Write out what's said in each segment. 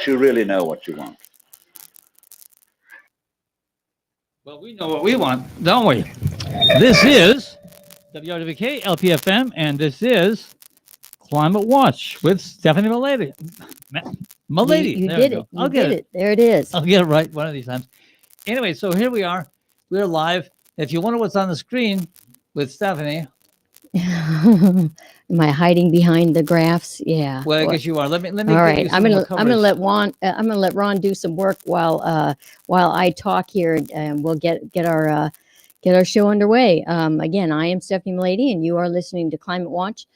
you really know what you want. Well, we know what we want, don't we? This is WRWK LPFM, and this is Climate Watch with Stephanie Malady. Malady. You There did we it. go. You I'll get did it. it. There it is. I'll get it right one of these times. Anyway, so here we are. We're live. If you wonder what's on the screen with Stephanie, Am I hiding behind the graphs? Yeah. well, I Boy. guess you are. Let me All give right. you some more I'm gonna let coverage. Ron do some work while I talk here, and we'll get our show underway. Again, I am Stephanie Malady, and you are listening to Climate Watch.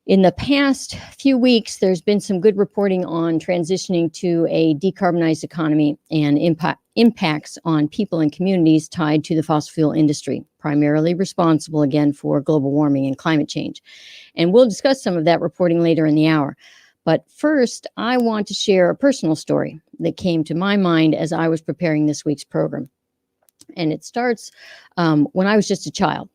In the past few weeks, there's been some good reporting on transitioning to a decarbonized economy and impacts on people and communities tied to the fossil fuel industry, primarily responsible again for global warming and climate change. And we'll discuss some of that reporting later in the hour. But first, I want to share a personal story that came to my mind as I was preparing this week's program. And it starts when I was just a child,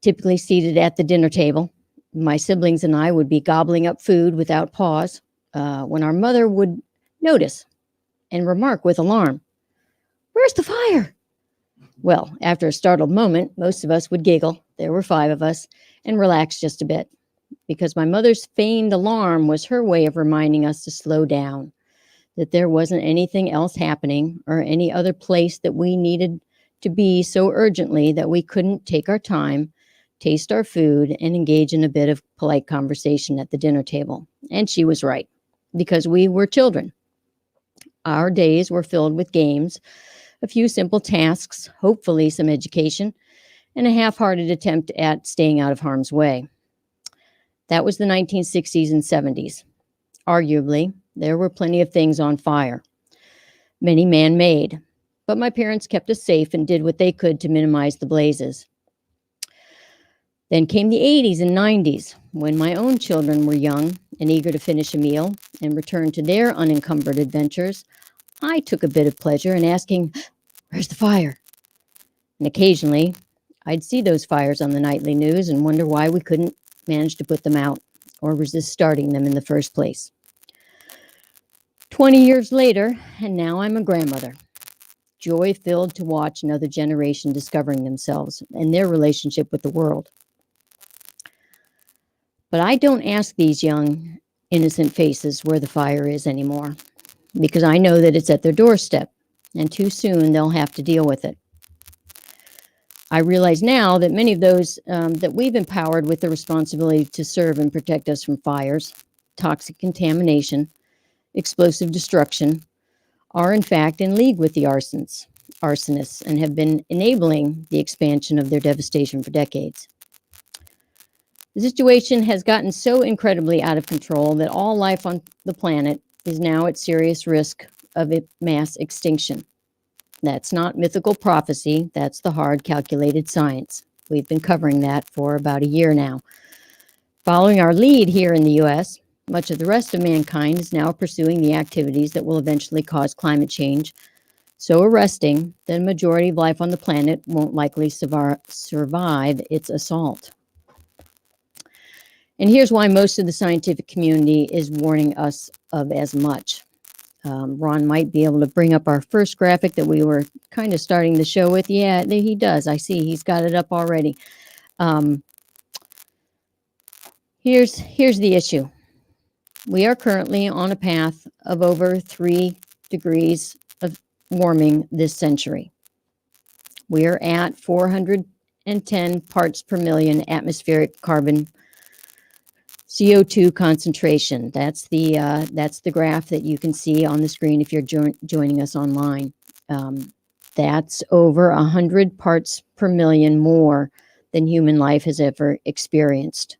typically seated at the dinner table. My siblings and I would be gobbling up food without pause when our mother would notice and remark with alarm, "Where's the fire?" Well, after a startled moment, most of us would giggle, there were 5 of us, and relax just a bit, because my mother's feigned alarm was her way of reminding us to slow down, that there wasn't anything else happening or any other place that we needed to be so urgently that we couldn't take our time, taste our food, and engage in a bit of polite conversation at the dinner table. And she was right, because we were children. Our days were filled with games, a few simple tasks, hopefully some education, and a half-hearted attempt at staying out of harm's way. That was the 1960s and 70s. Arguably, there were plenty of things on fire, many man-made, but my parents kept us safe and did what they could to minimize the blazes. Then came the 80s and 90s, when my own children were young and eager to finish a meal and return to their unencumbered adventures. I took a bit of pleasure in asking, "Where's the fire?" And occasionally, I'd see those fires on the nightly news and wonder why we couldn't manage to put them out or resist starting them in the first place. 20 years later, and now I'm a grandmother, joy-filled to watch another generation discovering themselves and their relationship with the world. But I don't ask these young, innocent faces where the fire is anymore, because I know that it's at their doorstep, and too soon they'll have to deal with it. I realize now that many of those that we've empowered with the responsibility to serve and protect us from fires, toxic contamination, explosive destruction, are in fact in league with the arsonists, and have been enabling the expansion of their devastation for decades. The situation has gotten so incredibly out of control that all life on the planet is now at serious risk of mass extinction. That's not mythical prophecy, that's the hard, calculated science. We've been covering that for about a year now. Following our lead here in the US, much of the rest of mankind is now pursuing the activities that will eventually cause climate change, so arresting that a majority of life on the planet won't likely survive its assault. And here's why most of the scientific community is warning us of as much. Ron might be able to bring up our first graphic that we were kind of starting the show with. Yeah, he does. I see he's got it up already. Here's the issue. We are currently on a path of over 3 degrees of warming this century. We are at 410 parts per million atmospheric carbon CO2 concentration. That's the graph that you can see on the screen if you're joining us online. That's over 100 parts per million more than human life has ever experienced.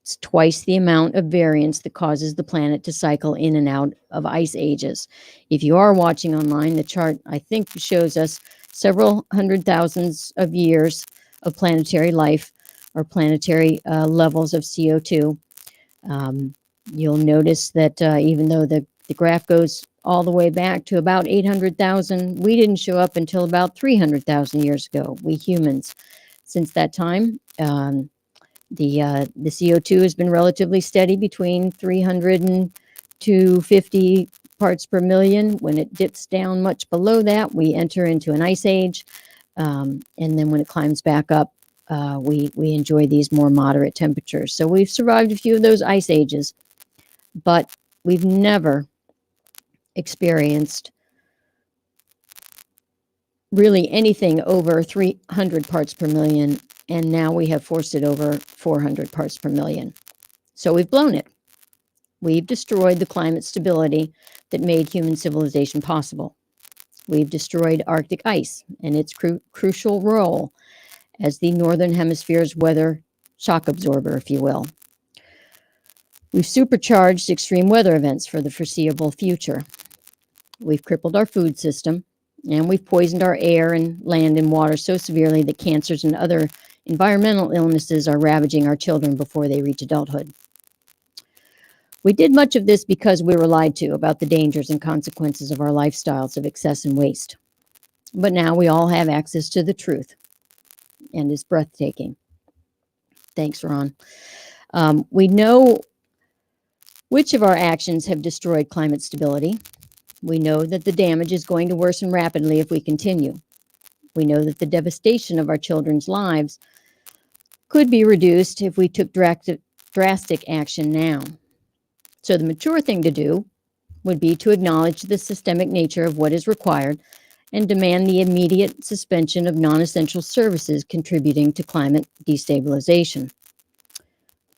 It's twice the amount of variance that causes the planet to cycle in and out of ice ages. If you are watching online, the chart, I think, shows us several hundred thousands of years of planetary life or planetary levels of CO2. You'll notice that even though the graph goes all the way back to about 800,000, we didn't show up until about 300,000 years ago, we humans. Since that time, The CO2 has been relatively steady between 300 and 250 parts per million. When it dips down much below that, we enter into an ice age. And then when it climbs back up, we enjoy these more moderate temperatures. So we've survived a few of those ice ages, but we've never experienced really anything over 300 parts per million, and now we have forced it over 400 parts per million. So we've blown it. We've destroyed the climate stability that made human civilization possible. We've destroyed Arctic ice and its crucial role as the Northern Hemisphere's weather shock absorber, if you will. We've supercharged extreme weather events for the foreseeable future. We've crippled our food system, and we've poisoned our air and land and water so severely that cancers and other environmental illnesses are ravaging our children before they reach adulthood. We did much of this because we were lied to about the dangers and consequences of our lifestyles of excess and waste. But now we all have access to the truth, and it's breathtaking. Thanks, Ron. We know which of our actions have destroyed climate stability. We know that the damage is going to worsen rapidly if we continue. We know that the devastation of our children's lives could be reduced if we took drastic action now. So the mature thing to do would be to acknowledge the systemic nature of what is required and demand the immediate suspension of non-essential services contributing to climate destabilization.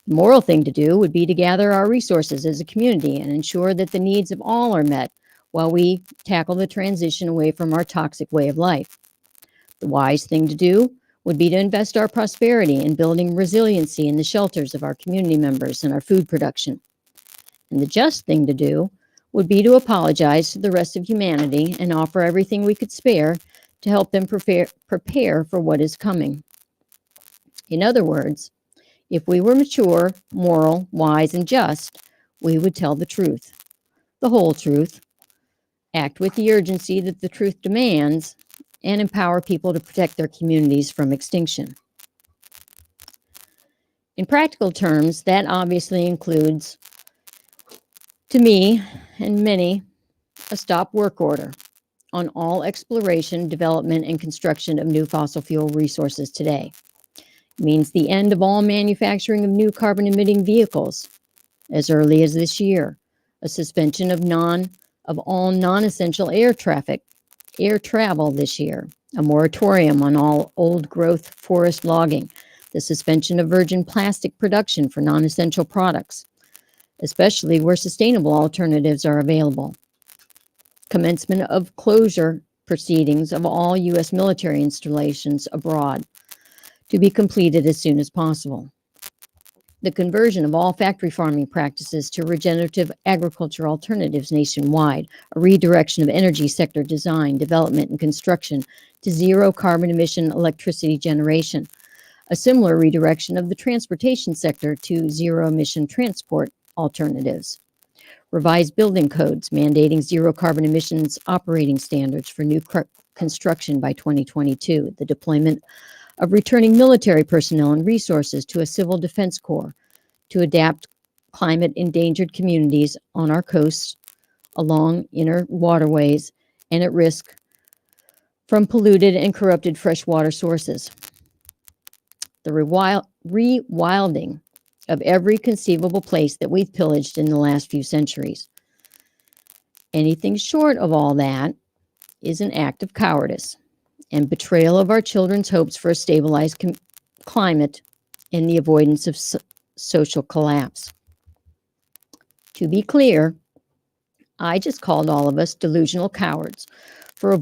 The moral thing to do would be to gather our resources as a community and ensure that the needs of all are met while we tackle the transition away from our toxic way of life. The wise thing to do would be to invest our prosperity in building resiliency in the shelters of our community members and our food production. And the just thing to do would be to apologize to the rest of humanity and offer everything we could spare to help them prepare for what is coming. In other words, if we were mature, moral, wise, and just, we would tell the truth, the whole truth, act with the urgency that the truth demands, and empower people to protect their communities from extinction. In practical terms, that obviously includes, to me and many, a stop work order on all exploration, development, and construction of new fossil fuel resources today. It means the end of all manufacturing of new carbon-emitting vehicles as early as this year, a suspension of all non-essential air travel this year, a moratorium on all old-growth forest logging, the suspension of virgin plastic production for non-essential products, especially where sustainable alternatives are available. Commencement of closure proceedings of all U.S. military installations abroad to be completed as soon as possible. The conversion of all factory farming practices to regenerative agriculture alternatives nationwide, a redirection of energy sector design, development, and construction to zero carbon emission electricity generation, a similar redirection of the transportation sector to zero emission transport alternatives, revised building codes mandating zero carbon emissions operating standards for new construction by 2022, the deployment of returning military personnel and resources to a civil defense corps to adapt climate endangered communities on our coasts, along inner waterways, and at risk from polluted and corrupted freshwater sources. The rewilding of every conceivable place that we've pillaged in the last few centuries. Anything short of all that is an act of cowardice and betrayal of our children's hopes for a stabilized climate and the avoidance of social collapse. To be clear, I just called all of us delusional cowards for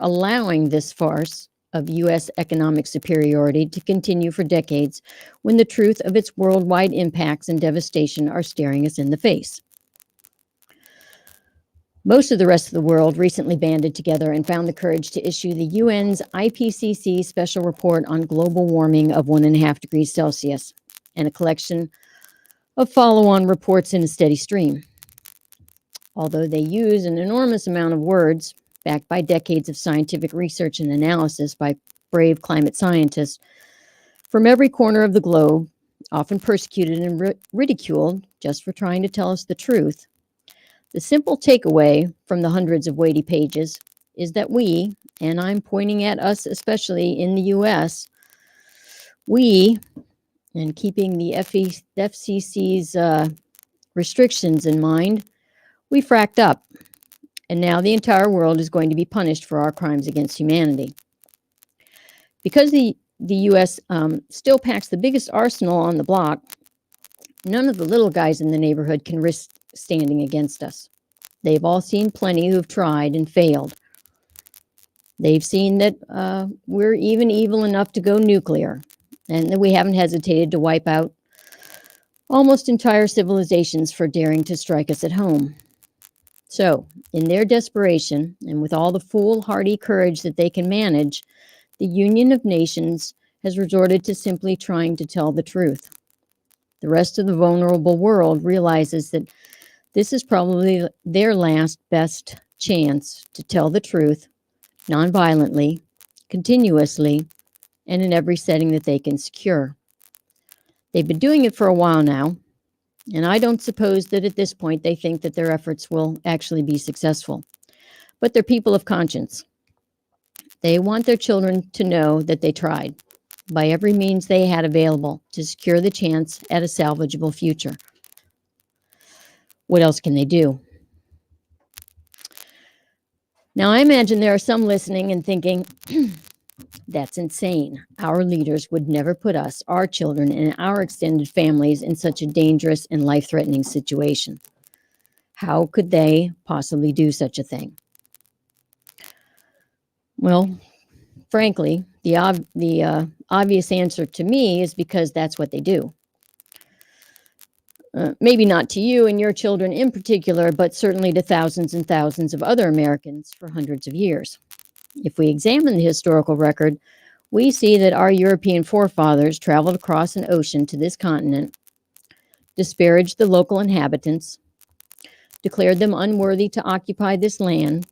allowing this farce of U.S. economic superiority to continue for decades when the truth of its worldwide impacts and devastation are staring us in the face. Most of the rest of the world recently banded together and found the courage to issue the UN's Ipcc special report on global warming of 1.5 degrees Celsius and a collection of follow-on reports in a steady stream. Although they use an enormous amount of words, backed by decades of scientific research and analysis by brave climate scientists, from every corner of the globe, often persecuted and ridiculed just for trying to tell us the truth. The simple takeaway from the hundreds of weighty pages is that we, and I'm pointing at us especially in the U.S., we, and keeping the FCC's restrictions in mind, we fracked up. And now the entire world is going to be punished for our crimes against humanity. Because the U.S. Still packs the biggest arsenal on the block, none of the little guys in the neighborhood can risk standing against us. They've all seen plenty who have tried and failed. They've seen that we're even evil enough to go nuclear, and that we haven't hesitated to wipe out almost entire civilizations for daring to strike us at home. So, in their desperation, and with all the foolhardy courage that they can manage, the Union of Nations has resorted to simply trying to tell the truth. The rest of the vulnerable world realizes that this is probably their last best chance to tell the truth, nonviolently, continuously, and in every setting that they can secure. They've been doing it for a while now, and I don't suppose that at this point they think that their efforts will actually be successful. But they're people of conscience. They want their children to know that they tried, by every means they had available, to secure the chance at a salvageable future. What else can they do? Now, I imagine there are some listening and thinking, that's insane. Our leaders would never put us, our children, and our extended families in such a dangerous and life-threatening situation. How could they possibly do such a thing? Well, frankly, the obvious answer to me is because that's what they do. Maybe not to you and your children in particular, but certainly to thousands and thousands of other Americans for hundreds of years. If we examine the historical record, we see that our European forefathers traveled across an ocean to this continent, disparaged the local inhabitants, declared them unworthy to occupy this land,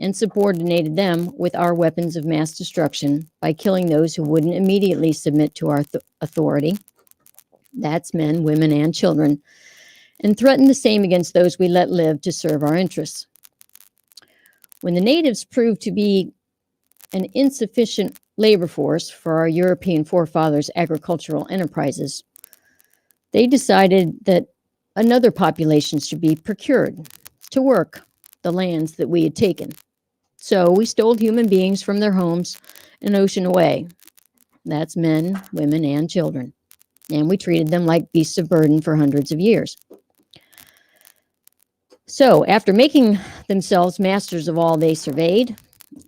and subordinated them with our weapons of mass destruction by killing those who wouldn't immediately submit to our authority. That's men, women, and children, and threatened the same against those we let live to serve our interests. When the natives proved to be an insufficient labor force for our European forefathers' agricultural enterprises, they decided that another population should be procured to work the lands that we had taken. So we stole human beings from their homes an ocean away. That's men, women, and children. And we treated them like beasts of burden for hundreds of years. So after making themselves masters of all they surveyed,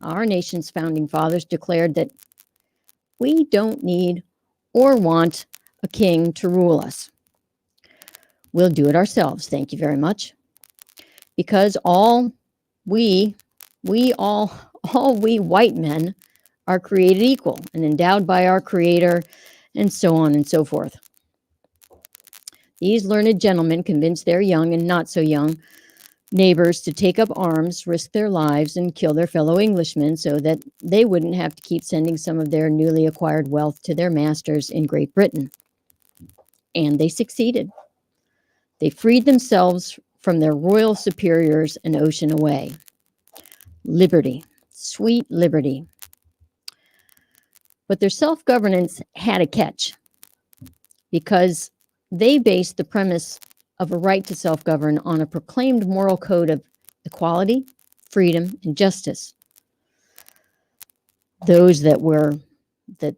our nation's founding fathers declared that we don't need or want a king to rule us. We'll do it ourselves, thank you very much. Because all we white men are created equal and endowed by our Creator, and so on and so forth. These learned gentlemen convinced their young and not so young neighbors to take up arms, risk their lives, and kill their fellow Englishmen so that they wouldn't have to keep sending some of their newly acquired wealth to their masters in Great Britain. And they succeeded. They freed themselves from their royal superiors an ocean away. Liberty, sweet liberty. But their self-governance had a catch, because they based the premise of a right to self-govern on a proclaimed moral code of equality, freedom, and justice. Those that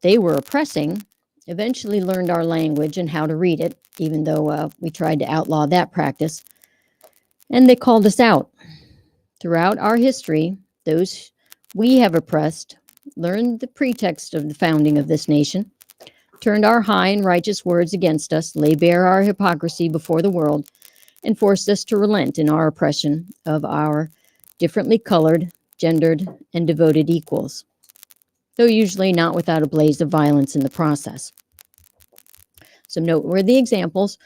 they were oppressing eventually learned our language and how to read it, even though we tried to outlaw that practice, and they called us out. Throughout our history, those we have oppressed learned the pretext of the founding of this nation, turned our high and righteous words against us, lay bare our hypocrisy before the world, and forced us to relent in our oppression of our differently colored, gendered, and devoted equals, though usually not without a blaze of violence in the process. Some noteworthy examples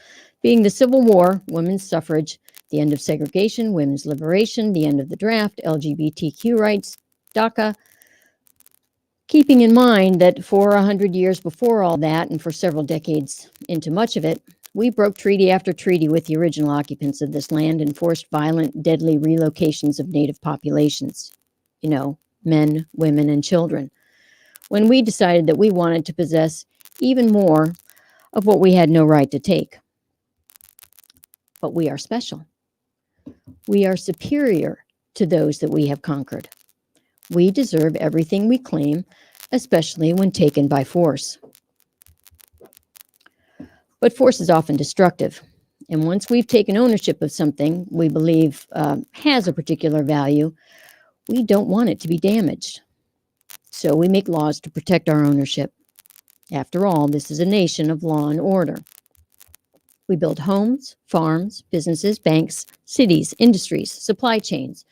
being the Civil War, women's suffrage, the end of segregation, women's liberation, the end of the draft, LGBTQ rights, DACA, Keeping in mind that for 100 years before all that, and for several decades into much of it, we broke treaty after treaty with the original occupants of this land and forced violent, deadly relocations of native populations. You know, men, women, and children. When we decided that we wanted to possess even more of what we had no right to take. But we are special. We are superior to those that we have conquered. We deserve everything we claim, especially when taken by force. But force is often destructive. And once we've taken ownership of something we believe has a particular value, we don't want it to be damaged. So we make laws to protect our ownership. After all, this is a nation of law and order. We build homes, farms, businesses, banks, cities, industries, supply chains.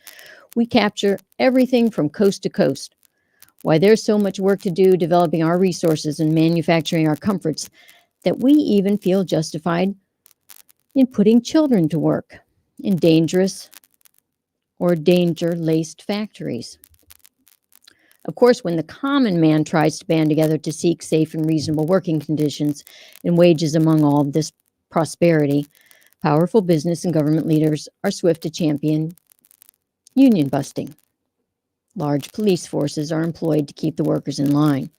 We capture everything from coast to coast. Why, there's so much work to do developing our resources and manufacturing our comforts that we even feel justified in putting children to work in dangerous or danger-laced factories. Of course, when the common man tries to band together to seek safe and reasonable working conditions and wages among all of this prosperity, powerful business and government leaders are swift to champion union busting. Large police forces are employed to keep the workers in line.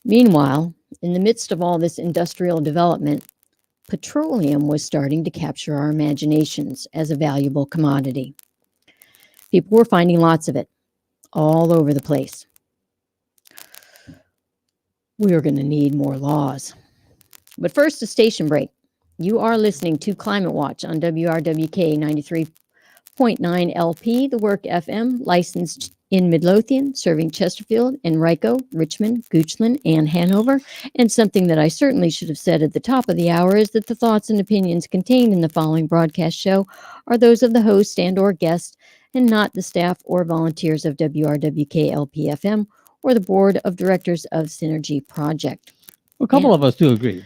Meanwhile, in the midst of all this industrial development, petroleum was starting to capture our imaginations as a valuable commodity. People were finding lots of it all over the place. We're going to need more laws. But first, a station break. You are listening to Climate Watch on WRWK 93.9 LP, the Work FM, licensed in Midlothian, serving Chesterfield, Enrico, Richmond, Goochland, and Hanover. And something that I certainly should have said at the top of the hour is that the thoughts and opinions contained in the following broadcast show are those of the host and or guest, and not the staff or volunteers of WRWK LP-FM or the board of directors of Synergy Project. A couple of us do agree.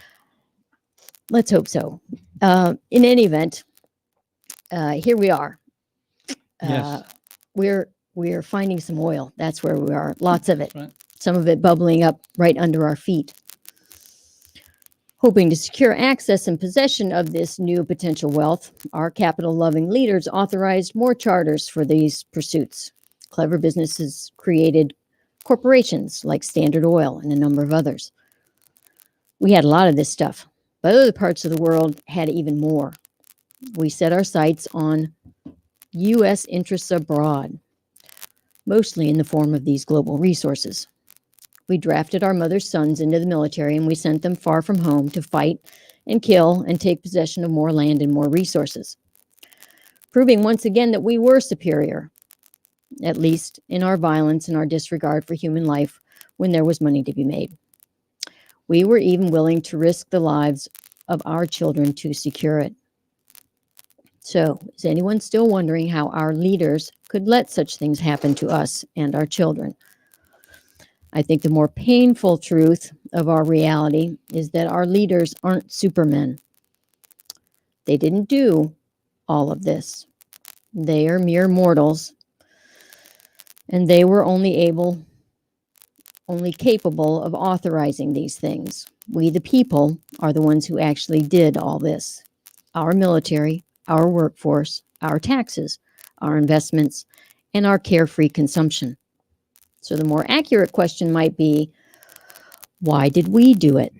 Let's hope so. In any event, here we are. Yes. We're finding some oil. That's where we are. Lots of it. Right. Some of it bubbling up right under our feet. Hoping to secure access and possession of this new potential wealth, our capital-loving leaders authorized more charters for these pursuits. Clever businesses created corporations like Standard Oil and a number of others. We had a lot of this stuff, but other parts of the world had even more. We set our sights on U.S. interests abroad, mostly in the form of these global resources. We drafted our mother's sons into the military, and we sent them far from home to fight and kill and take possession of more land and more resources, proving once again that we were superior, at least in our violence and our disregard for human life when there was money to be made. We were even willing to risk the lives of our children to secure it. So, is anyone still wondering how our leaders could let such things happen to us and our children? I think the more painful truth of our reality is that our leaders aren't supermen. They didn't do all of this. They are mere mortals, and they were only capable of authorizing these things. We, the people, are the ones who actually did all this. Our military, our workforce, our taxes, our investments, and our carefree consumption. So the more accurate question might be, why did we do it?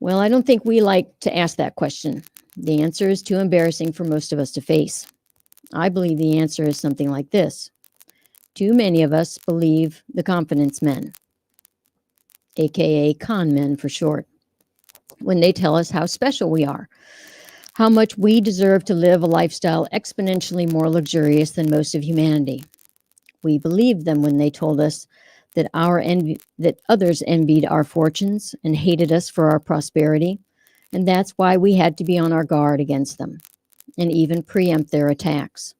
Well, I don't think we like to ask that question. The answer is too embarrassing for most of us to face. I believe the answer is something like this. Too many of us believe the confidence men, aka con men for short, when they tell us how special we are, how much we deserve to live a lifestyle exponentially more luxurious than most of humanity. We believed them when they told us that that others envied our fortunes and hated us for our prosperity, and that's why we had to be on our guard against them and even preempt their attacks.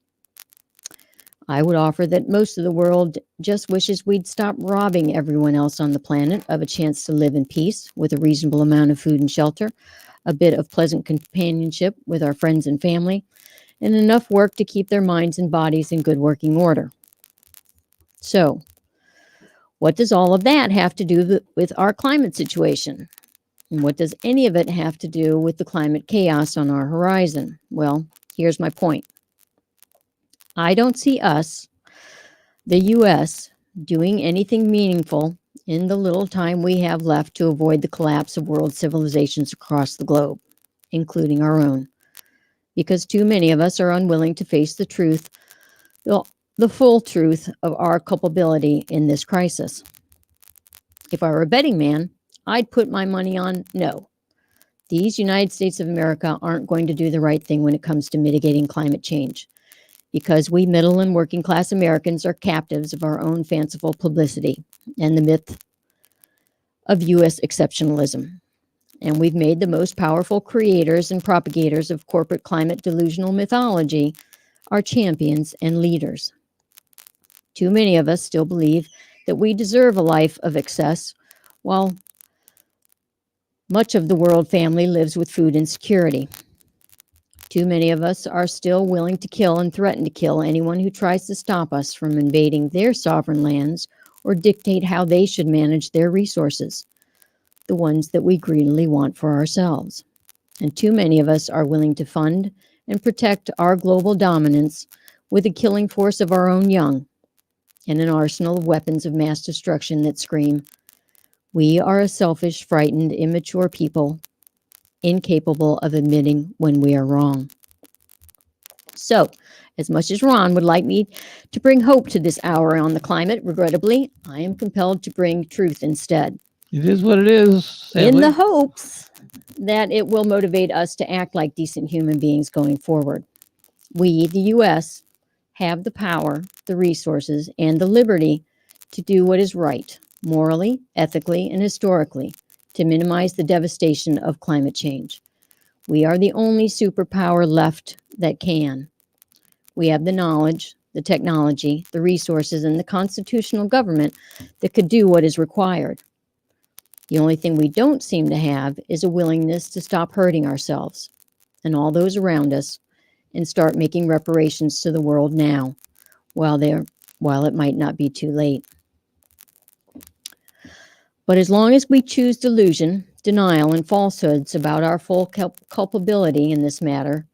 I would offer that most of the world just wishes we'd stop robbing everyone else on the planet of a chance to live in peace with a reasonable amount of food and shelter, a bit of pleasant companionship with our friends and family, and enough work to keep their minds and bodies in good working order. So, what does all of that have to do with our climate situation? And what does any of it have to do with the climate chaos on our horizon? Well, here's my point. I don't see us, the U.S., doing anything meaningful in the little time we have left to avoid the collapse of world civilizations across the globe, including our own, because too many of us are unwilling to face the truth, the full truth of our culpability in this crisis. If I were a betting man, I'd put my money on no. These United States of America aren't going to do the right thing when it comes to mitigating climate change, because we middle and working class Americans are captives of our own fanciful publicity and the myth of U.S. exceptionalism. And we've made the most powerful creators and propagators of corporate climate delusional mythology our champions and leaders. Too many of us still believe that we deserve a life of excess, while much of the world family lives with food insecurity. Too many of us are still willing to kill and threaten to kill anyone who tries to stop us from invading their sovereign lands or dictate how they should manage their resources, the ones that we greedily want for ourselves. And too many of us are willing to fund and protect our global dominance with a killing force of our own young and an arsenal of weapons of mass destruction that scream, "We are a selfish, frightened, immature people, incapable of admitting when we are wrong." So, as much as Ron would like me to bring hope to this hour on the climate, regrettably, I am compelled to bring truth instead. It is what it is. Sadly. In the hopes that it will motivate us to act like decent human beings going forward. We, the U.S., have the power, the resources, and the liberty to do what is right, morally, ethically, and historically, to minimize the devastation of climate change. We are the only superpower left that can. We have the knowledge, the technology, the resources, and the constitutional government that could do what is required. The only thing we don't seem to have is a willingness to stop hurting ourselves and all those around us and start making reparations to the world now, while it might not be too late. But as long as we choose delusion, denial, and falsehoods about our full culpability in this matter,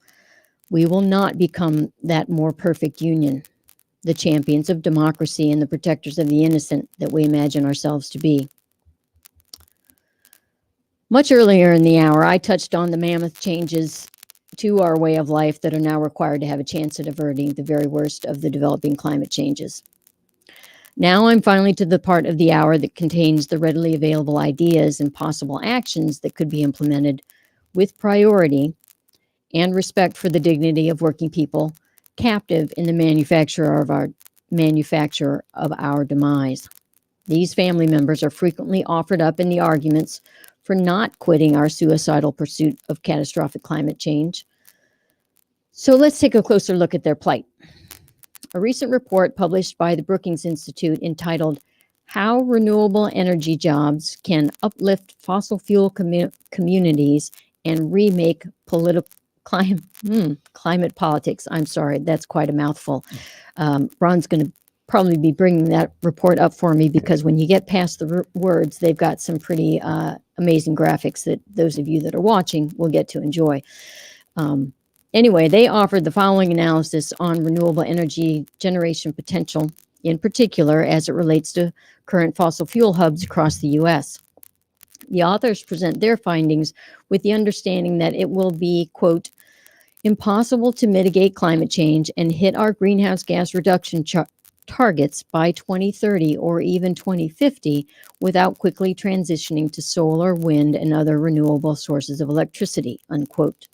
we will not become that more perfect union, the champions of democracy and the protectors of the innocent that we imagine ourselves to be. Much earlier in the hour, I touched on the mammoth changes to our way of life that are now required to have a chance at averting the very worst of the developing climate changes. Now I'm finally to the part of the hour that contains the readily available ideas and possible actions that could be implemented with priority and respect for the dignity of working people captive in the manufacture of our demise. These family members are frequently offered up in the arguments for not quitting our suicidal pursuit of catastrophic climate change. So let's take a closer look at their plight. A recent report published by the Brookings Institute entitled "How Renewable Energy Jobs Can Uplift Fossil Fuel Communities and Remake Climate Politics." I'm sorry, that's quite a mouthful. Ron's going to probably be bringing that report up for me, because when you get past the words, they've got some pretty amazing graphics that those of you that are watching will get to enjoy. Anyway, they offered the following analysis on renewable energy generation potential, in particular as it relates to current fossil fuel hubs across the U.S. The authors present their findings with the understanding that it will be, quote, impossible to mitigate climate change and hit our greenhouse gas reduction targets by 2030 or even 2050 without quickly transitioning to solar, wind, and other renewable sources of electricity, unquote.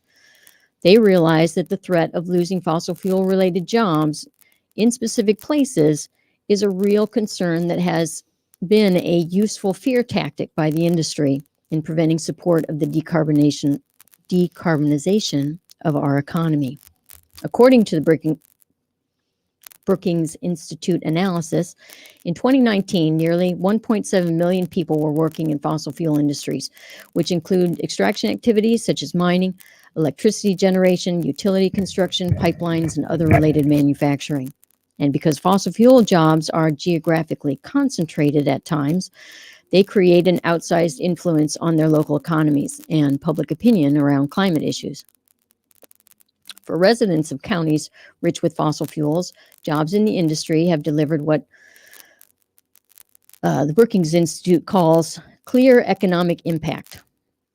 They realize that the threat of losing fossil fuel-related jobs in specific places is a real concern that has been a useful fear tactic by the industry in preventing support of the decarbonization of our economy. According to the Brookings Institute analysis, in 2019, nearly 1.7 million people were working in fossil fuel industries, which include extraction activities such as mining, electricity generation, utility construction, pipelines, and other related manufacturing. And because fossil fuel jobs are geographically concentrated at times, they create an outsized influence on their local economies and public opinion around climate issues. For residents of counties rich with fossil fuels, jobs in the industry have delivered what the Brookings Institute calls clear economic impact.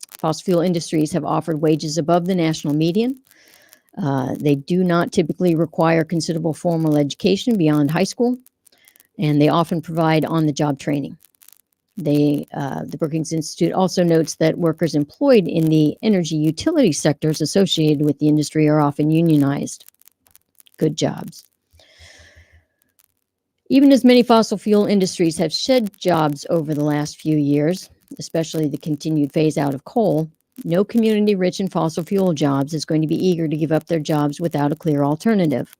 Fossil fuel industries have offered wages above the national median. They do not typically require considerable formal education beyond high school, and they often provide on-the-job training. The Brookings Institute also notes that workers employed in the energy utility sectors associated with the industry are often unionized. Good jobs. Even as many fossil fuel industries have shed jobs over the last few years, especially the continued phase out of coal, no community rich in fossil fuel jobs is going to be eager to give up their jobs without a clear alternative.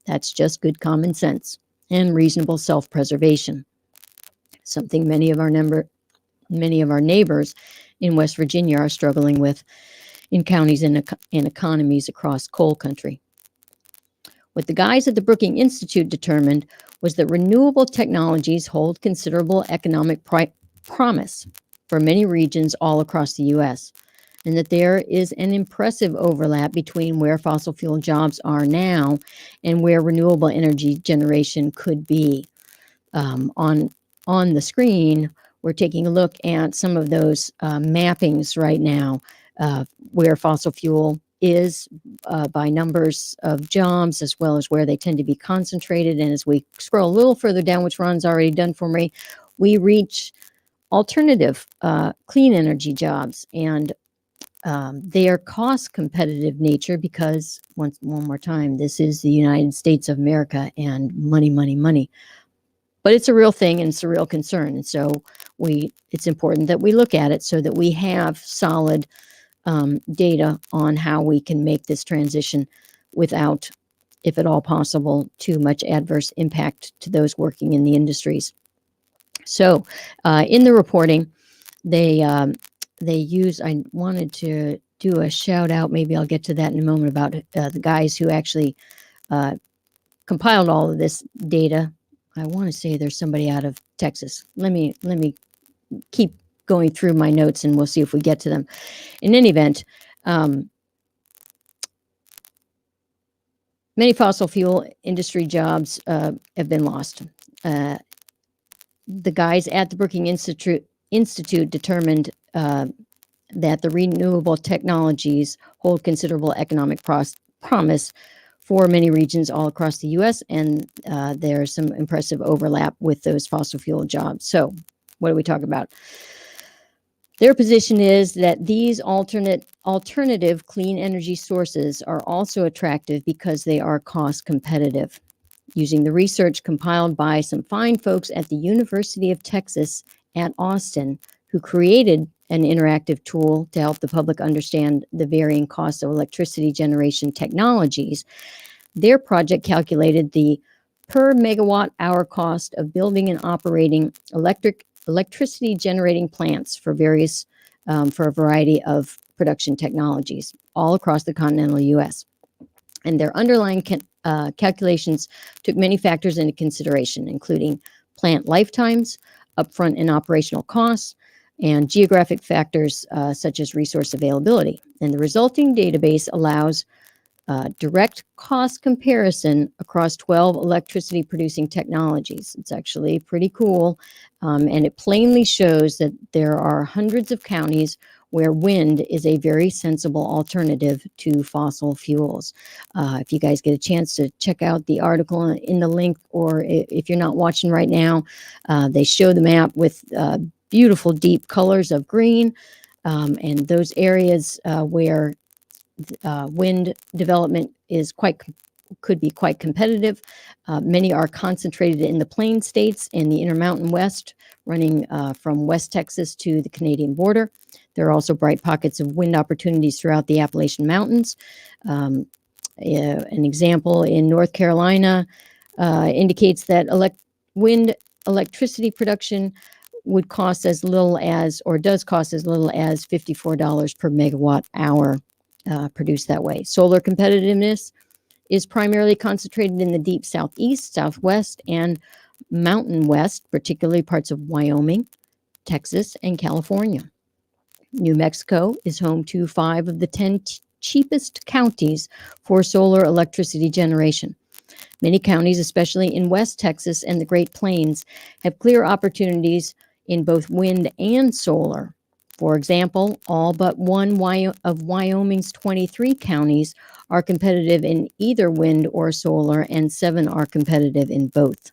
That's just good common sense and reasonable self-preservation. Something many of our neighbors in West Virginia are struggling with in counties and economies across coal country. What the guys at the Brookings Institute determined was that renewable technologies hold considerable economic promise for many regions all across the U.S., and that there is an impressive overlap between where fossil fuel jobs are now and where renewable energy generation could be. On the screen, we're taking a look at some of those mappings right now, where fossil fuel is by numbers of jobs, as well as where they tend to be concentrated. And as we scroll a little further down, which Ron's already done for me, we reach alternative clean energy jobs. And their cost competitive nature, because one more time, this is the United States of America, and money, money, money. But it's a real thing and it's a real concern. And so it's important that we look at it so that we have solid data on how we can make this transition without, if at all possible, too much adverse impact to those working in the industries. So in the reporting, they use, I wanted to do a shout out, maybe I'll get to that in a moment, about the guys who actually compiled all of this data. I want to say there's somebody out of Texas. Let me keep going through my notes and we'll see if we get to them. In any event, many fossil fuel industry jobs have been lost. The guys at the Brookings Institute determined that the renewable technologies hold considerable economic promise for many regions all across the U.S., and there's some impressive overlap with those fossil fuel jobs. So what do we talk about? Their position is that these alternative clean energy sources are also attractive because they are cost competitive. Using the research compiled by some fine folks at the University of Texas at Austin, who created an interactive tool to help the public understand the varying costs of electricity generation technologies, their project calculated the per megawatt hour cost of building and operating electricity generating plants for for a variety of production technologies all across the continental U.S. And their underlying calculations took many factors into consideration, including plant lifetimes, upfront and operational costs, and geographic factors such as resource availability. And the resulting database allows direct cost comparison across 12 electricity producing technologies. It's actually pretty cool. And it plainly shows that there are hundreds of counties where wind is a very sensible alternative to fossil fuels. If you guys get a chance to check out the article in the link, or if you're not watching right now, they show the map with beautiful deep colors of green, and those areas where wind development is could be quite competitive. Many are concentrated in the Plain States and the Intermountain West, running from West Texas to the Canadian border. There are also bright pockets of wind opportunities throughout the Appalachian Mountains. An example in North Carolina indicates that wind electricity production would cost as little as, or does cost as little as, $54 per megawatt hour produced that way. Solar competitiveness is primarily concentrated in the deep southeast, southwest, and mountain west, particularly parts of Wyoming, Texas, and California. New Mexico is home to 5 of the 10 cheapest counties for solar electricity generation. Many counties, especially in West Texas and the Great Plains, have clear opportunities in both wind and solar. For example, all but one of Wyoming's 23 counties are competitive in either wind or solar, and 7 are competitive in both.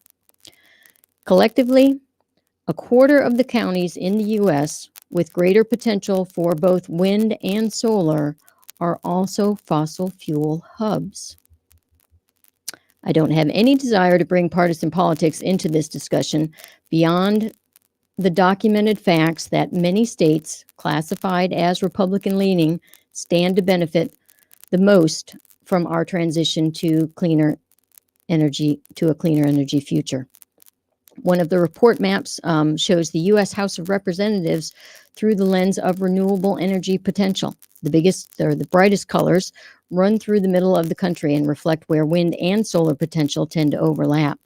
Collectively, a quarter of the counties in the U.S. with greater potential for both wind and solar are also fossil fuel hubs. I don't have any desire to bring partisan politics into this discussion beyond the documented facts that many states classified as Republican-leaning stand to benefit the most from our transition to a cleaner energy future. One of the report maps shows the U.S. House of Representatives through the lens of renewable energy potential. The biggest or the brightest colors run through the middle of the country and reflect where wind and solar potential tend to overlap.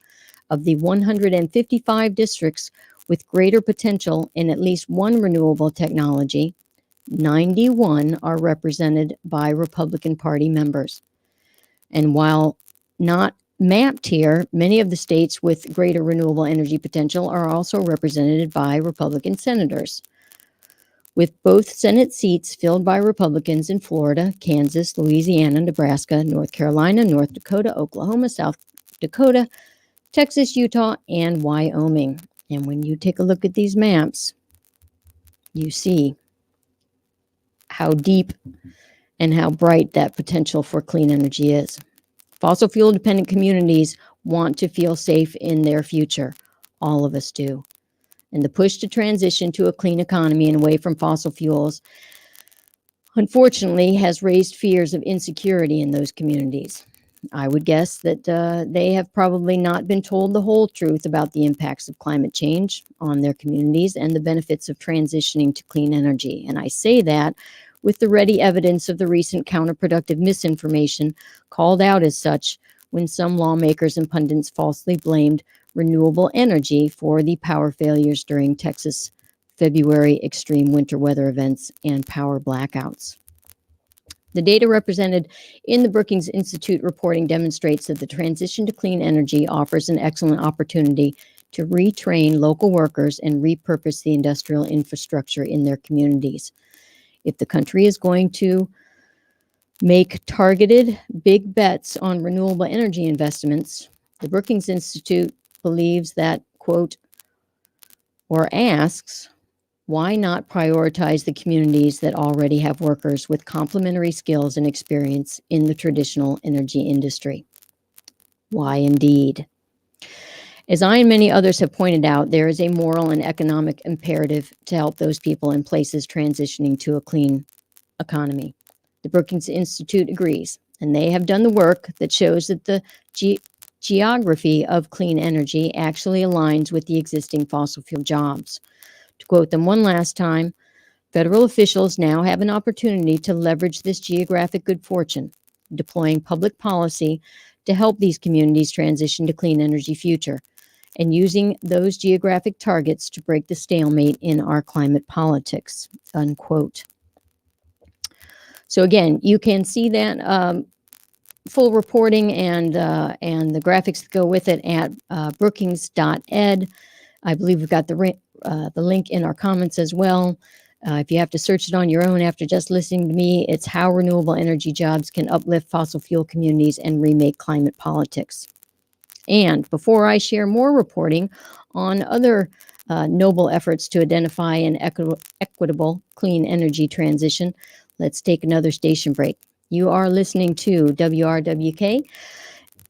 Of the 155 districts with greater potential in at least one renewable technology, 91 are represented by Republican Party members. And while not mapped here, many of the states with greater renewable energy potential are also represented by Republican senators. With both Senate seats filled by Republicans in Florida, Kansas, Louisiana, Nebraska, North Carolina, North Dakota, Oklahoma, South Dakota, Texas, Utah, and Wyoming. And when you take a look at these maps, you see how deep and how bright that potential for clean energy is. Fossil fuel dependent communities want to feel safe in their future. All of us do. And the push to transition to a clean economy and away from fossil fuels, unfortunately, has raised fears of insecurity in those communities. I would guess that they have probably not been told the whole truth about the impacts of climate change on their communities and the benefits of transitioning to clean energy. And I say that with the ready evidence of the recent counterproductive misinformation called out as such when some lawmakers and pundits falsely blamed renewable energy for the power failures during Texas February extreme winter weather events and power blackouts. The data represented in the Brookings Institute reporting demonstrates that the transition to clean energy offers an excellent opportunity to retrain local workers and repurpose the industrial infrastructure in their communities. If the country is going to make targeted big bets on renewable energy investments, the Brookings Institute believes that, quote, or asks, why not prioritize the communities that already have workers with complementary skills and experience in the traditional energy industry? Why indeed? As I and many others have pointed out, there is a moral and economic imperative to help those people in places transitioning to a clean economy. The Brookings Institute agrees, and they have done the work that shows that the geography of clean energy actually aligns with the existing fossil fuel jobs. To quote them one last time, federal officials now have an opportunity to leverage this geographic good fortune, deploying public policy to help these communities transition to clean energy future, and using those geographic targets to break the stalemate in our climate politics, unquote. So again, you can see that full reporting and the graphics that go with it at brookings.ed. I believe we've got the link in our comments as well. If you have to search it on your own after just listening to me, it's how renewable energy jobs can uplift fossil fuel communities and remake climate politics. And before I share more reporting on other noble efforts to identify an equitable clean energy transition, let's take another station break. You are listening to WRWK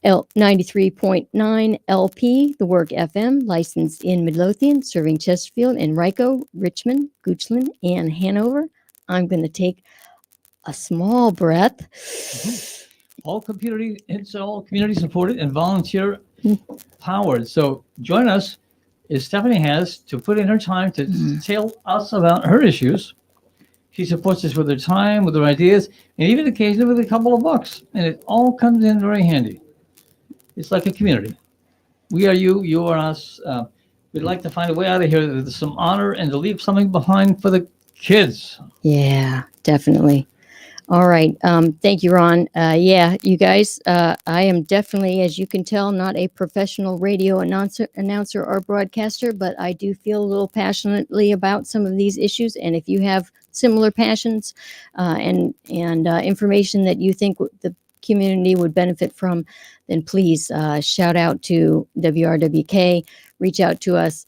93.9 LP, the Work FM, licensed in Midlothian, serving Chesterfield, Enrico, Richmond, Goochland, and Hanover. I'm going to take a small breath. It's all community supported and volunteer powered. So join us as Stephanie has to put in her time to tell us about her issues. She supports us with her time, with her ideas, and even occasionally with a couple of bucks. And it all comes in very handy. It's like a community. We are you, you are us. We'd like to find a way out of here with some honor and to leave something behind for the kids. Yeah, definitely. All right. Thank you, Ron. Yeah, you guys, I am definitely, as you can tell, not a professional radio announcer or broadcaster, but I do feel a little passionately about some of these issues. And if you have similar passions and information that you think the community would benefit from, then please shout out to WRWK, reach out to us.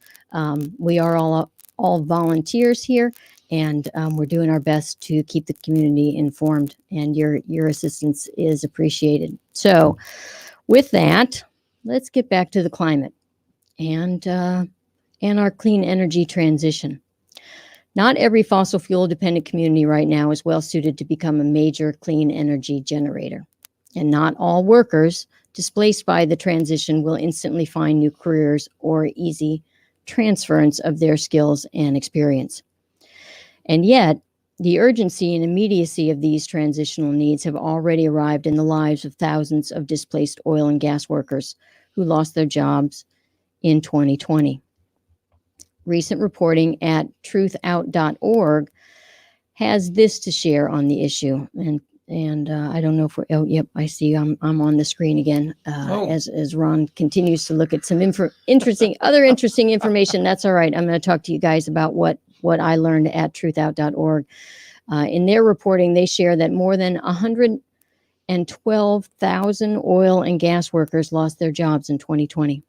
We are all volunteers here. And we're doing our best to keep the community informed, and your assistance is appreciated. So, with that, let's get back to the climate and our clean energy transition. Not every fossil fuel dependent community right now is well suited to become a major clean energy generator, and not all workers displaced by the transition will instantly find new careers or easy transference of their skills and experience. And yet, the urgency and immediacy of these transitional needs have already arrived in the lives of thousands of displaced oil and gas workers who lost their jobs in 2020. Recent reporting at truthout.org has this to share on the issue. And I don't know if we're, oh, yep, I see I'm on the screen again as Ron continues to look at some interesting information. That's all right. I'm going to talk to you guys about what I learned at truthout.org. In their reporting, they share that more than 112,000 oil and gas workers lost their jobs in 2020.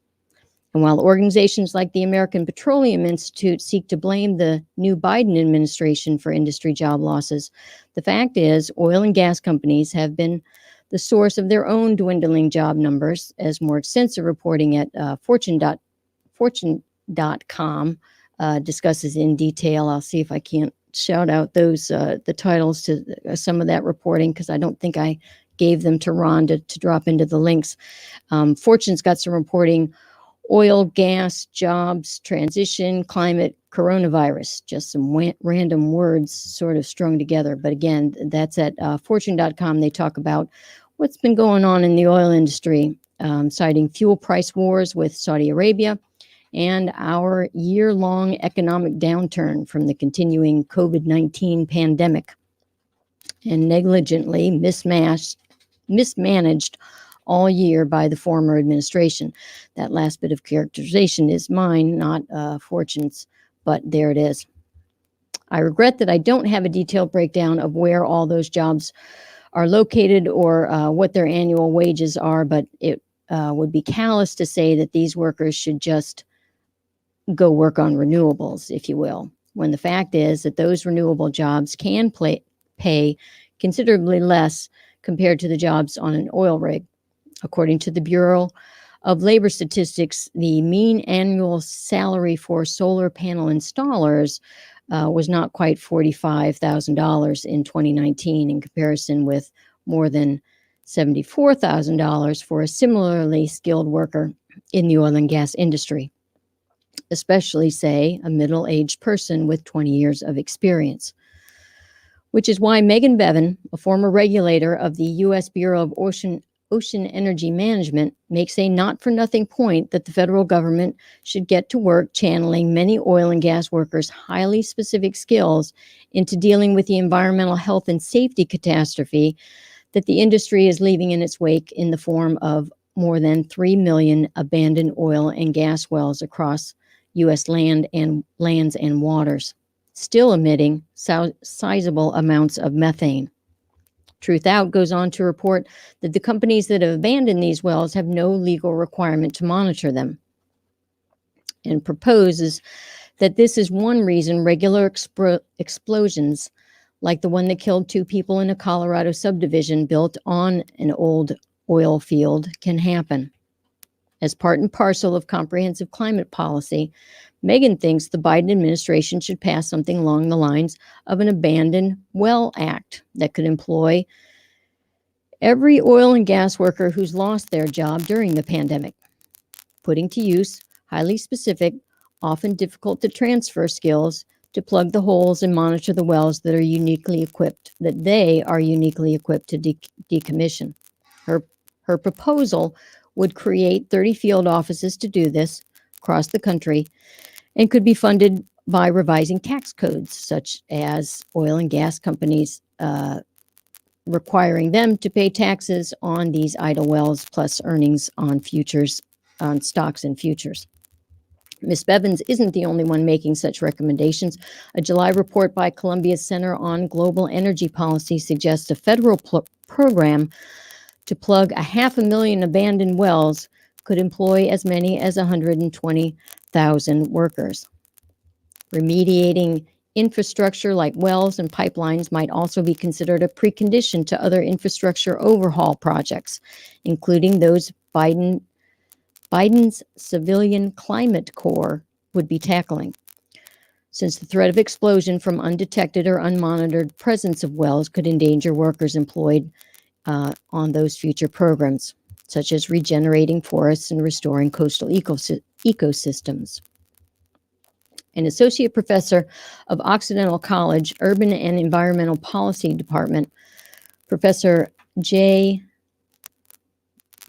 And while organizations like the American Petroleum Institute seek to blame the new Biden administration for industry job losses, the fact is oil and gas companies have been the source of their own dwindling job numbers, as more extensive reporting at Fortune.com discusses in detail. I'll see if I can't shout out those the titles to some of that reporting, because I don't think I gave them to Ron to drop into the links. Fortune's got some reporting: oil, gas, jobs, transition, climate, coronavirus, just some random words sort of strung together. But again, that's at Fortune.com. They talk about what's been going on in the oil industry, citing fuel price wars with Saudi Arabia, and our year-long economic downturn from the continuing COVID-19 pandemic, and negligently mismanaged all year by the former administration. That last bit of characterization is mine, not Fortune's, but there it is. I regret that I don't have a detailed breakdown of where all those jobs are located or what their annual wages are, but it would be callous to say that these workers should just go work on renewables, if you will, when the fact is that those renewable jobs can pay considerably less compared to the jobs on an oil rig. According to the Bureau of Labor Statistics, the mean annual salary for solar panel installers was not quite $45,000 in 2019, in comparison with more than $74,000 for a similarly skilled worker in the oil and gas industry, especially, say, a middle-aged person with 20 years of experience. Which is why Mckibben, a former regulator of the U.S. Bureau of Ocean Energy Management, makes a not-for-nothing point that the federal government should get to work channeling many oil and gas workers' highly specific skills into dealing with the environmental health and safety catastrophe that the industry is leaving in its wake in the form of more than 3 million abandoned oil and gas wells across U.S. lands and waters, still emitting sizable amounts of methane. Truth Out goes on to report that the companies that have abandoned these wells have no legal requirement to monitor them, and proposes that this is one reason regular explosions, like the one that killed 2 people in a Colorado subdivision built on an old oil field, can happen. As part and parcel of comprehensive climate policy, Megan thinks the Biden administration should pass something along the lines of an Abandoned Well Act that could employ every oil and gas worker who's lost their job during the pandemic, putting to use highly specific, often difficult to transfer skills to plug the holes and monitor the wells that they are uniquely equipped to decommission. Her proposal would create 30 field offices to do this across the country and could be funded by revising tax codes, such as oil and gas companies requiring them to pay taxes on these idle wells plus earnings on stocks and futures. Ms. Bevins isn't the only one making such recommendations. A July report by Columbia's Center on Global Energy Policy suggests a federal program to plug 500,000 abandoned wells could employ as many as 120,000 workers. Remediating infrastructure like wells and pipelines might also be considered a precondition to other infrastructure overhaul projects, including those Biden's Civilian Climate Corps would be tackling. Since the threat of explosion from undetected or unmonitored presence of wells could endanger workers employed on those future programs, such as regenerating forests and restoring coastal ecosystems. An associate professor of Occidental College, Urban and Environmental Policy Department, Professor J.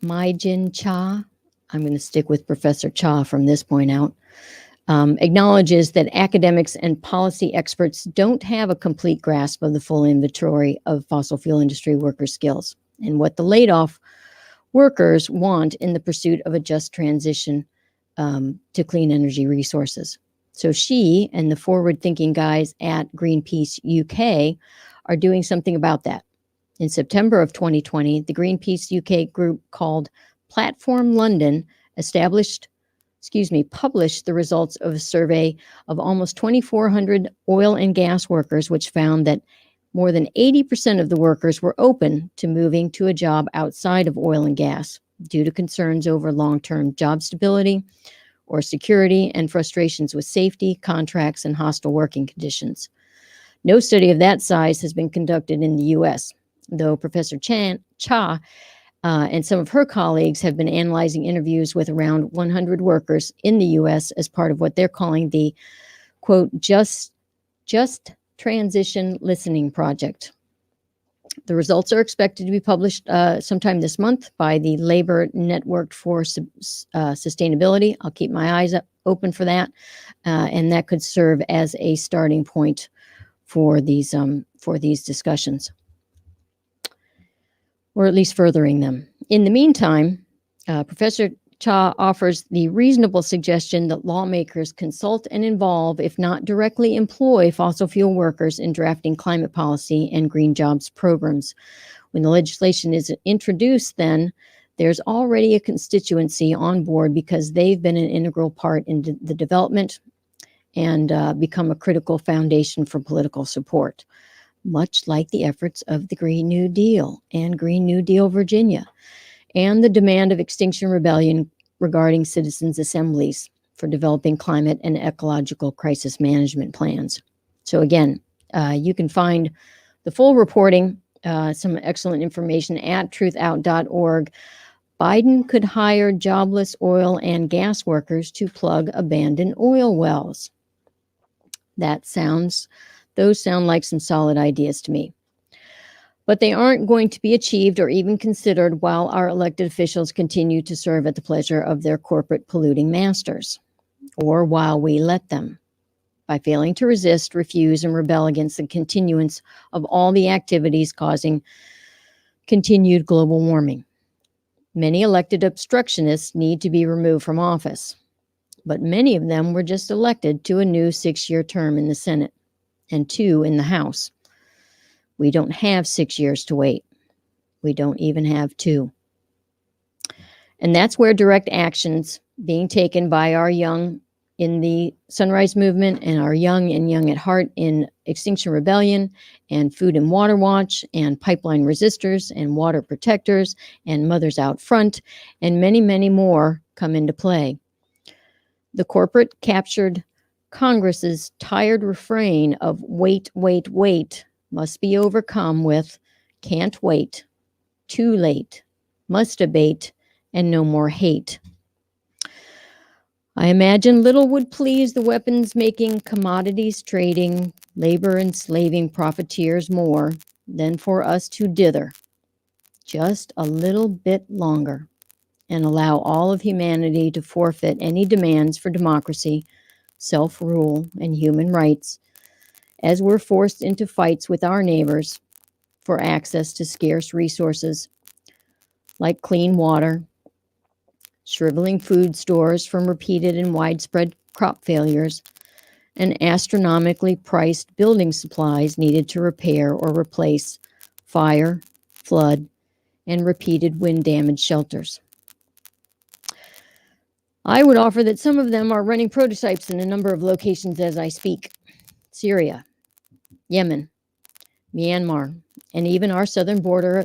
Maijin Cha, I'm going to stick with Professor Cha from this point out, acknowledges that academics and policy experts don't have a complete grasp of the full inventory of fossil fuel industry worker skills and what the laid-off workers want in the pursuit of a just transition to clean energy resources. So she and the forward-thinking guys at Greenpeace UK are doing something about that. In September of 2020, the Greenpeace UK group called Platform London published the results of a survey of almost 2,400 oil and gas workers, which found that more than 80% of the workers were open to moving to a job outside of oil and gas due to concerns over long-term job stability or security and frustrations with safety, contracts, and hostile working conditions. No study of that size has been conducted in the U.S., though Professor Cha and some of her colleagues have been analyzing interviews with around 100 workers in the U.S. as part of what they're calling the, quote, just transition listening project. The results are expected to be published sometime this month by the Labor Network for Sustainability. I'll keep my eyes open for that, and that could serve as a starting point for these discussions, or at least furthering them. In the meantime, Professor Cha offers the reasonable suggestion that lawmakers consult and involve, if not directly employ, fossil fuel workers in drafting climate policy and green jobs programs. When the legislation is introduced, then there's already a constituency on board because they've been an integral part in the development and become a critical foundation for political support, much like the efforts of the Green New Deal and Green New Deal Virginia, and the demand of Extinction Rebellion regarding citizens' assemblies for developing climate and ecological crisis management plans. So again, you can find the full reporting, some excellent information at truthout.org. Biden could hire jobless oil and gas workers to plug abandoned oil wells. Those sound like some solid ideas to me. But they aren't going to be achieved or even considered while our elected officials continue to serve at the pleasure of their corporate polluting masters, or while we let them, by failing to resist, refuse, and rebel against the continuance of all the activities causing continued global warming. Many elected obstructionists need to be removed from office, but many of them were just elected to a new 6-year term in the Senate and 2 in the House. We don't have 6 years to wait. We don't even have 2. And that's where direct actions being taken by our young in the Sunrise Movement and our young and young at heart in Extinction Rebellion and Food and Water Watch and Pipeline Resistors and Water Protectors and Mothers Out Front and many, many more come into play. The corporate captured Congress's tired refrain of wait, wait, wait must be overcome with can't wait, too late, must abate, and no more hate. I imagine little would please the weapons-making, commodities trading, labor enslaving profiteers more than for us to dither just a little bit longer and allow all of humanity to forfeit any demands for democracy, self-rule, and human rights as we're forced into fights with our neighbors for access to scarce resources like clean water, shriveling food stores from repeated and widespread crop failures, and astronomically priced building supplies needed to repair or replace fire, flood, and repeated wind-damaged shelters. I would offer that some of them are running prototypes in a number of locations as I speak. Syria, Yemen, Myanmar, and even our southern border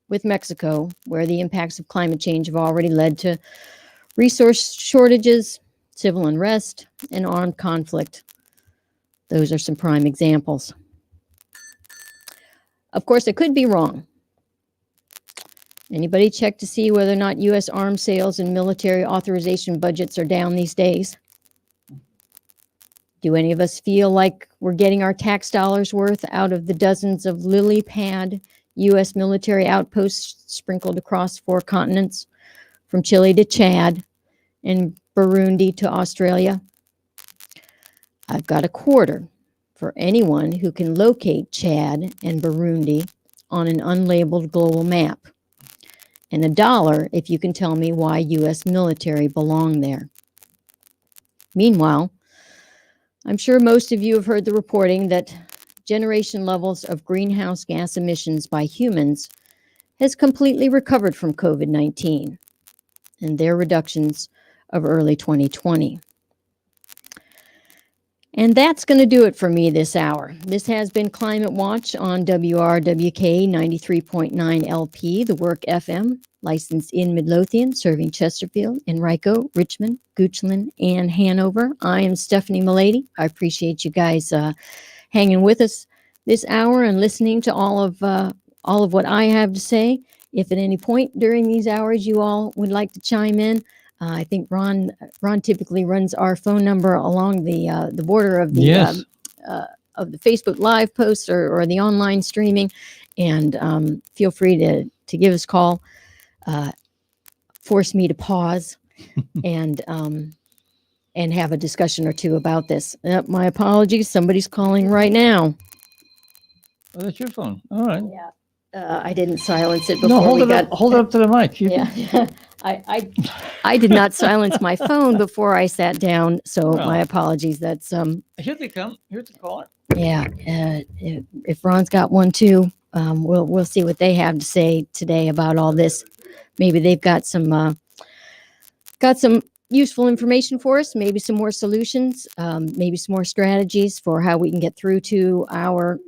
with Mexico, where the impacts of climate change have already led to resource shortages, civil unrest, and armed conflict. Those are some prime examples. Of course, I could be wrong. Anybody check to see whether or not U.S. arms sales and military authorization budgets are down these days? Do any of us feel like we're getting our tax dollars worth out of the dozens of lily pad U.S. military outposts sprinkled across 4 continents, from Chile to Chad and Burundi to Australia? I've got a quarter for anyone who can locate Chad and Burundi on an unlabeled global map, and $1 if you can tell me why U.S. military belong there. Meanwhile, I'm sure most of you have heard the reporting that generation levels of greenhouse gas emissions by humans has completely recovered from COVID-19 and their reductions of early 2020. And that's going to do it for me this hour. This has been Climate Watch on WRWK 93.9 LP, the Work FM, licensed in Midlothian, serving Chesterfield, Enrico, Richmond, Goochland, and Hanover. I am Stephanie Malady. I appreciate you guys hanging with us this hour and listening to all of what I have to say. If at any point during these hours you all would like to chime in, I think Ron typically runs our phone number along the border of the Yes. of the Facebook Live posts or the online streaming, and feel free to give us a call. Force me to pause and have a discussion or two about this. My apologies. Somebody's calling right now. Oh, that's your phone. All right. Yeah. I didn't silence it before No, hold we it got. up. Hold it up to the mic. You can- Yeah. I did not silence my phone before I sat down, so Well. my apologies. That's Here they come. Here's the caller. yeah. If Ron's got one too, we'll see what they have to say today about all this. Maybe they've got some useful information for us. Maybe some more solutions. Maybe some more strategies for how we can get through to our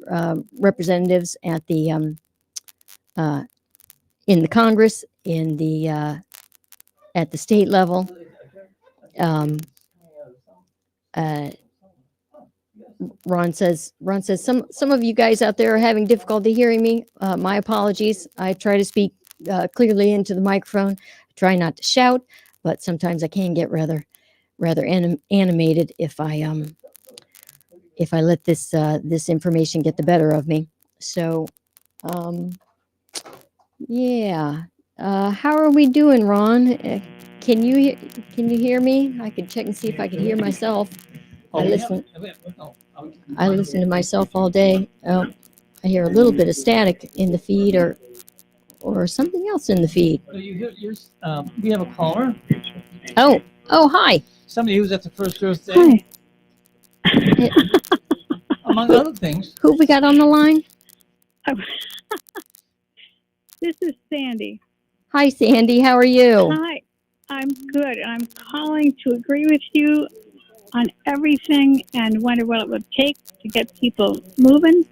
representatives at the in the Congress, in the at the state level. Ron says some of you guys out there are having difficulty hearing me. My apologies. I try to speak clearly into the microphone. I try not to shout, but sometimes I can get rather animated if I let this information get the better of me. So yeah. How are we doing, Ron? Can you hear me? I can check and see if I can hear myself. I listen to myself all day. I hear a little bit of static in the feed or something else in the feed. So we have a caller. Oh, hi. Somebody who's at the first Earth Day. Hi. Among other things. Who we got on the line? This is Sandy. Hi, Sandy. How are you? Hi, I'm good. I'm calling to agree with you on everything and wonder what it would take to get people moving.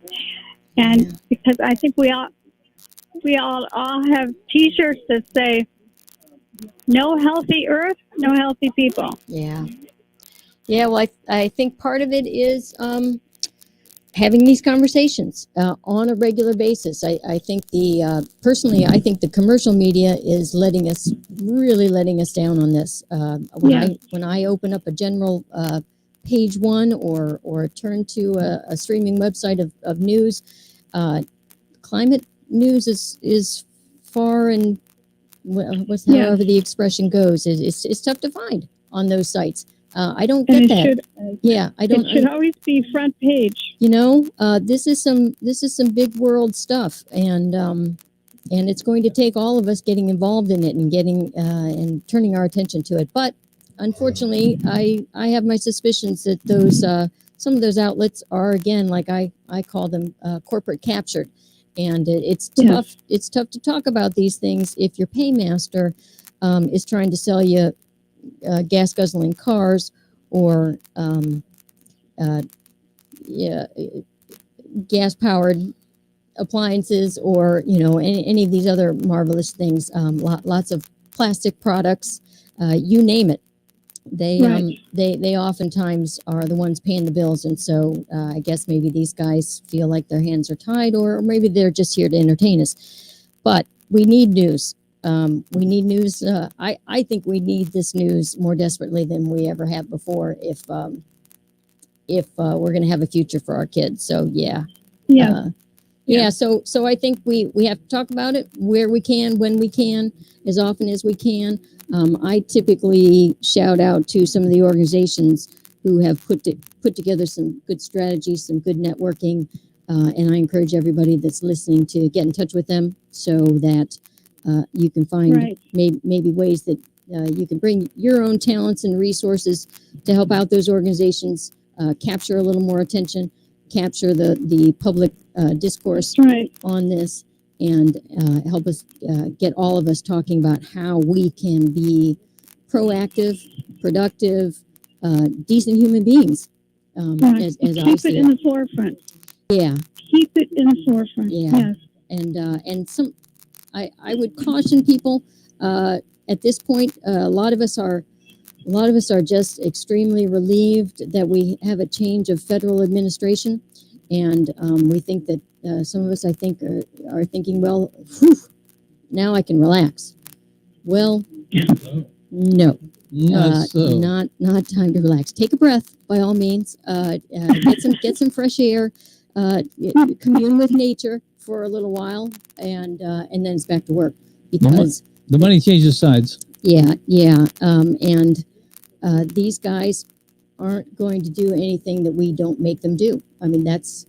And because I think we all have T-shirts that say, "No healthy earth, no healthy people." Yeah. Yeah. Well, I think part of it is having these conversations on a regular basis. I think personally, I think the commercial media is really letting us down on this. When I open up a general page one or turn to a streaming website of news, climate news is far and however the expression goes, it's tough to find on those sites. I don't get that. I don't. It should always be front page. This is some big world stuff, and it's going to take all of us getting involved in it and getting and turning our attention to it. But unfortunately, I have my suspicions that those some of those outlets are, again, like I call them, corporate captured, and it's tough. Yes. It's tough to talk about these things if your paymaster is trying to sell you gas guzzling cars or gas powered appliances, or any of these other marvelous things. Lots of plastic products, you name it. They oftentimes are the ones paying the bills, and so I guess maybe these guys feel like their hands are tied, or maybe they're just here to entertain us. But we need news. We need news. I think we need this news more desperately than we ever have before if we're going to have a future for our kids. So So I think we have to talk about it where we can, when we can, as often as we can. I typically shout out to some of the organizations who have put together some good strategies, some good networking, and I encourage everybody that's listening to get in touch with them so that you can find maybe ways that you can bring your own talents and resources to help out those organizations, capture a little more attention, capture the public discourse on this, and help us get all of us talking about how we can be proactive, productive, decent human beings. As keep it in the forefront. Yeah. Keep it in the forefront. Yeah. Yes. And some, I would caution people at this point. A lot of us are just extremely relieved that we have a change of federal administration, and we think that some of us, I think, are thinking, well, now I can relax. Well, no. Not time to relax. Take a breath, by all means. Get some fresh air. Commune with nature for a little while, and then it's back to work, because the money changes sides. Yeah. And these guys aren't going to do anything that we don't make them do. I mean, that's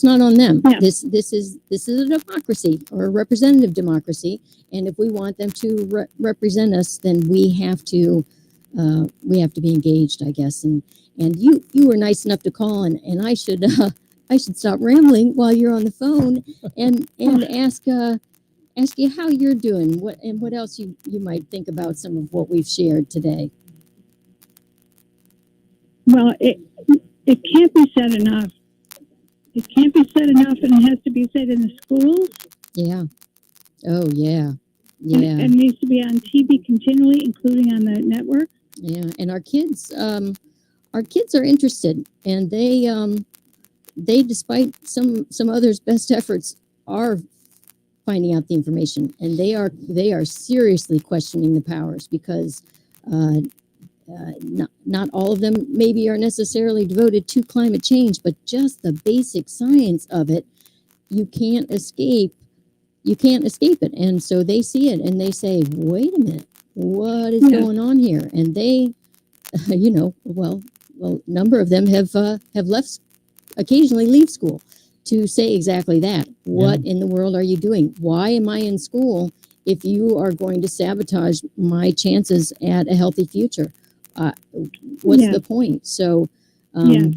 not on them. Yeah. This is a democracy, or a representative democracy, and if we want them to represent us, then we have to be engaged, I guess. And you were nice enough to call, and I should stop rambling while you're on the phone and ask you how you're doing, what else you might think about some of what we've shared today. Well, it can't be said enough. It can't be said enough, and it has to be said in the schools. Yeah. Oh, yeah. And it needs to be on TV continually, including on the network. Yeah, and our kids are interested, and they, despite some others' best efforts, are finding out the information, and they are seriously questioning the powers, because not all of them maybe are necessarily devoted to climate change, but just the basic science of it, you can't escape it. And so they see it and they say, wait a minute, what is going on here? And they, well, a number of them have occasionally leave school to say exactly that. What in the world are you doing? Why am I in school if you are going to sabotage my chances at a healthy future? What's the point? So, you're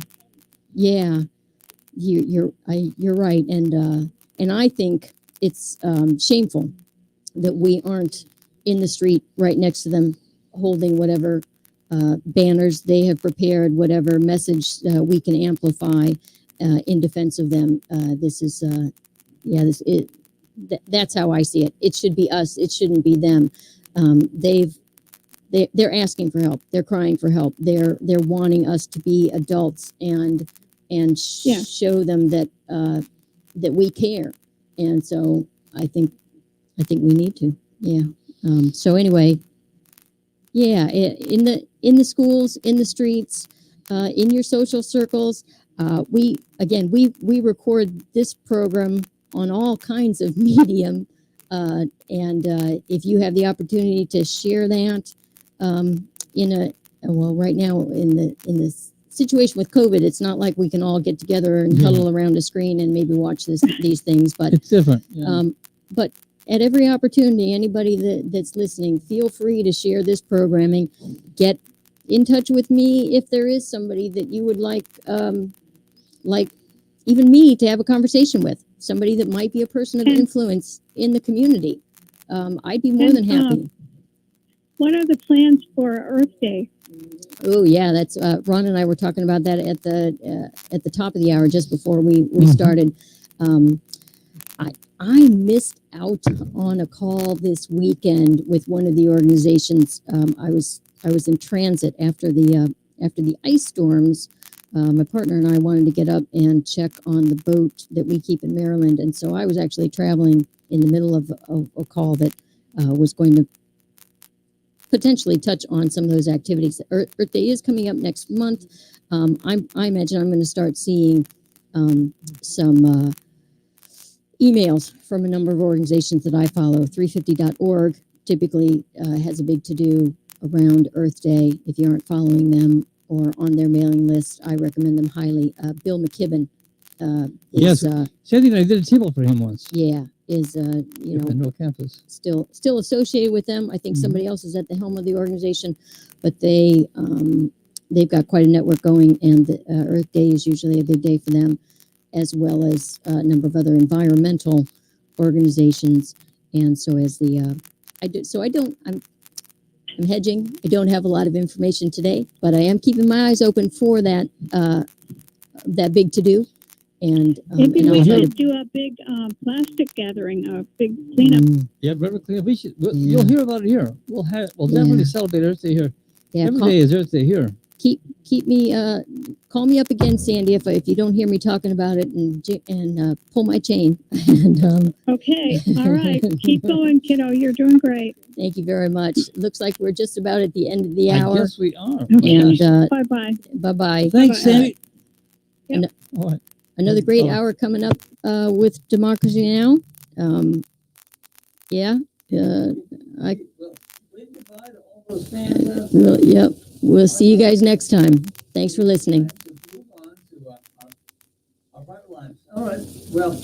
right, and I think it's shameful that we aren't in the street right next to them, holding whatever banners they have prepared, whatever message we can amplify in defense of them. That's how I see it. It should be us. It shouldn't be them. They're asking for help. They're crying for help. They're wanting us to be adults and and Yeah. show them that that we care. And so I think we need to. Yeah. So anyway, yeah, in the schools, in the streets, in your social circles, we record this program on all kinds of medium, and if you have the opportunity to share that right now in the situation with COVID, it's not like we can all get together and huddle around a screen and maybe watch these things, but It's different. Yeah. But at every opportunity, anybody that's listening, feel free to share this programming. Get in touch with me if there is somebody that you would like even me to have a conversation with, somebody that might be a person of influence in the community. I'd be more than happy. What are the plans for Earth Day? Oh yeah, that's Ron and I were talking about that at the top of the hour just before we started. I missed out on a call this weekend with one of the organizations. I was in transit after the ice storms. My partner and I wanted to get up and check on the boat that we keep in Maryland, and so I was actually traveling in the middle of a call that was going to potentially touch on some of those activities. Earth Day is coming up next month. I imagine I'm going to start seeing some emails from a number of organizations that I follow. 350.org typically has a big to-do around Earth Day. If you aren't following them or on their mailing list, I recommend them highly. Bill Mckibben Yes. Sandy and I did a table for him once. Yeah, is No campus. still associated with them. I think somebody else is at the helm of the organization, but they've got quite a network going, and Earth Day is usually a big day for them, as well as a number of other environmental organizations. And so I'm hedging. I don't have a lot of information today, but I am keeping my eyes open for that big to do. And maybe we should do a big plastic gathering, a big cleanup. Yeah, river cleanup. You'll hear about it here. We'll definitely celebrate Earth Day here. Yeah, Every day is Earth Day here. Keep me call me up again, Sandy, if you don't hear me talking about it, and pull my chain. And okay, all right, keep going, kiddo. You're doing great. Thank you very much. Looks like we're just about at the end of the hour. Yes, we are. And bye bye. Bye bye. Thanks, Sandy. Yep. Another great hour coming up with Democracy Now. Yep. We'll see you guys next time. Thanks for listening. All right. Well.